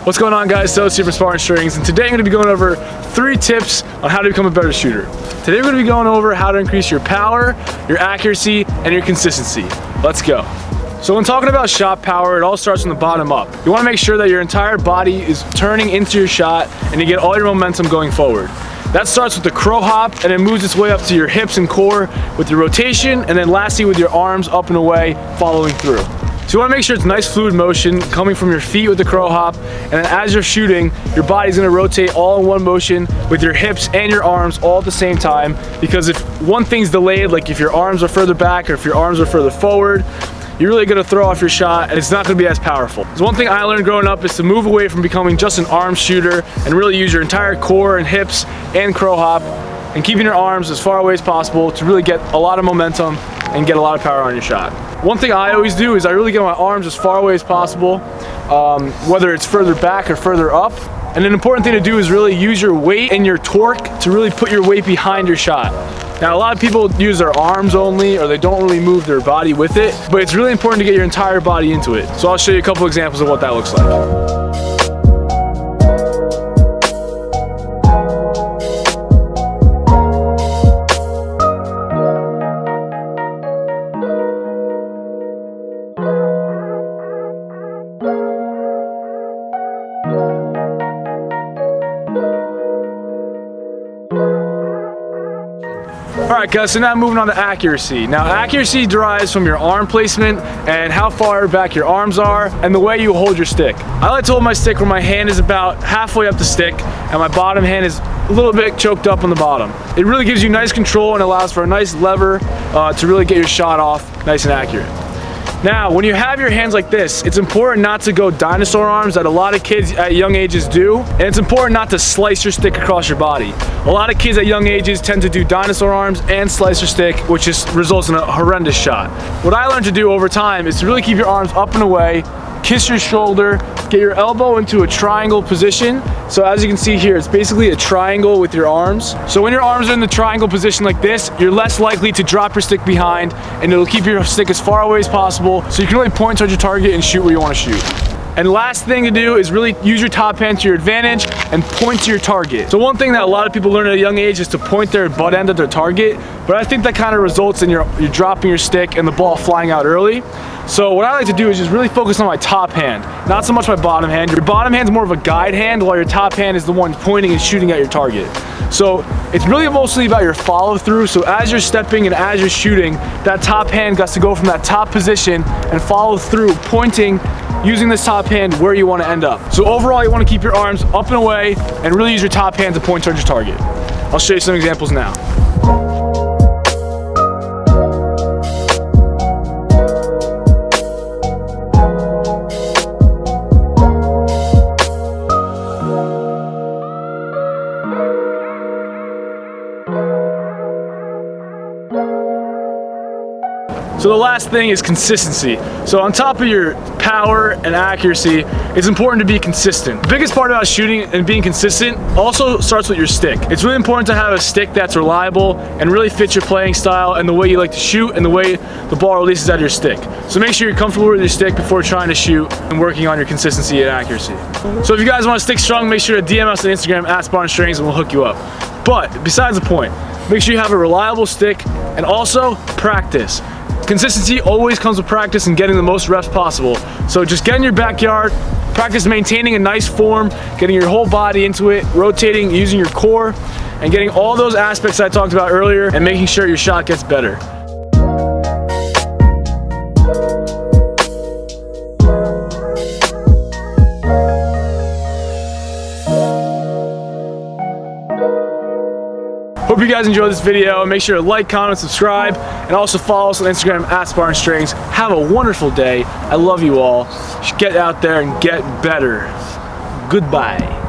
What's going on, guys? So Super SpartanStrings, and today I'm going to be going over 3 tips on how to become a better shooter. Today we're going to be going over how to increase your power, your accuracy, and your consistency. Let's go. So when talking about shot power, it all starts from the bottom up. You want to make sure that your entire body is turning into your shot and you get all your momentum going forward. That starts with the crow hop and it moves its way up to your hips and core with your rotation, and then lastly with your arms up and away following through. So you want to make sure it's nice fluid motion coming from your feet with the crow hop, and then as you're shooting, your body's going to rotate all in one motion with your hips and your arms all at the same time, because if one thing's delayed, like if your arms are further back or if your arms are further forward, you're really going to throw off your shot and it's not going to be as powerful. So one thing I learned growing up is to move away from becoming just an arm shooter and really use your entire core and hips and crow hop and keeping your arms as far away as possible to really get a lot of momentum and get a lot of power on your shot. One thing I always do is I really get my arms as far away as possible, whether it's further back or further up. And an important thing to do is really use your weight and your torque to really put your weight behind your shot. Now, a lot of people use their arms only, or they don't really move their body with it, but it's really important to get your entire body into it. So I'll show you a couple examples of what that looks like. Alright guys, so now moving on to accuracy. Now accuracy derives from your arm placement and how far back your arms are and the way you hold your stick. I like to hold my stick where my hand is about halfway up the stick and my bottom hand is a little bit choked up on the bottom. It really gives you nice control and allows for a nice lever to really get your shot off nice and accurate. Now, when you have your hands like this, it's important not to go dinosaur arms that a lot of kids at young ages do, and it's important not to slice your stick across your body. A lot of kids at young ages tend to do dinosaur arms and slice your stick, which just results in a horrendous shot. What I learned to do over time is to really keep your arms up and away, kiss your shoulder, get your elbow into a triangle position. So as you can see here, it's basically a triangle with your arms. So when your arms are in the triangle position like this, you're less likely to drop your stick behind, and it'll keep your stick as far away as possible so you can really point towards your target and shoot where you want to shoot. And the last thing to do is really use your top hand to your advantage and point to your target. So one thing that a lot of people learn at a young age is to point their butt end at their target, but I think that kind of results in you're dropping your stick and the ball flying out early. So what I like to do is just really focus on my top hand, not so much my bottom hand. Your bottom hand is more of a guide hand, while your top hand is the one pointing and shooting at your target. So it's really mostly about your follow through. So as you're stepping and as you're shooting, that top hand got to go from that top position and follow through, pointing, using this top hand where you want to end up. So overall, you want to keep your arms up and away and really use your top hand to point towards your target. I'll show you some examples now. So the last thing is consistency. So on top of your power and accuracy, it's important to be consistent. The biggest part about shooting and being consistent also starts with your stick. It's really important to have a stick that's reliable and really fits your playing style and the way you like to shoot and the way the ball releases out of your stick. So make sure you're comfortable with your stick before trying to shoot and working on your consistency and accuracy. So if you guys want to stick strong, make sure to DM us on Instagram at SpartanStrings and we'll hook you up. But besides the point, make sure you have a reliable stick and also practice. Consistency always comes with practice and getting the most reps possible. So just get in your backyard, practice maintaining a nice form, getting your whole body into it, rotating, using your core, and getting all those aspects I talked about earlier and making sure your shot gets better. Hope you guys enjoyed this video. Make sure to like, comment, subscribe, and also follow us on Instagram at SpartanStrings. Have a wonderful day. I love you all. Get out there and get better. Goodbye.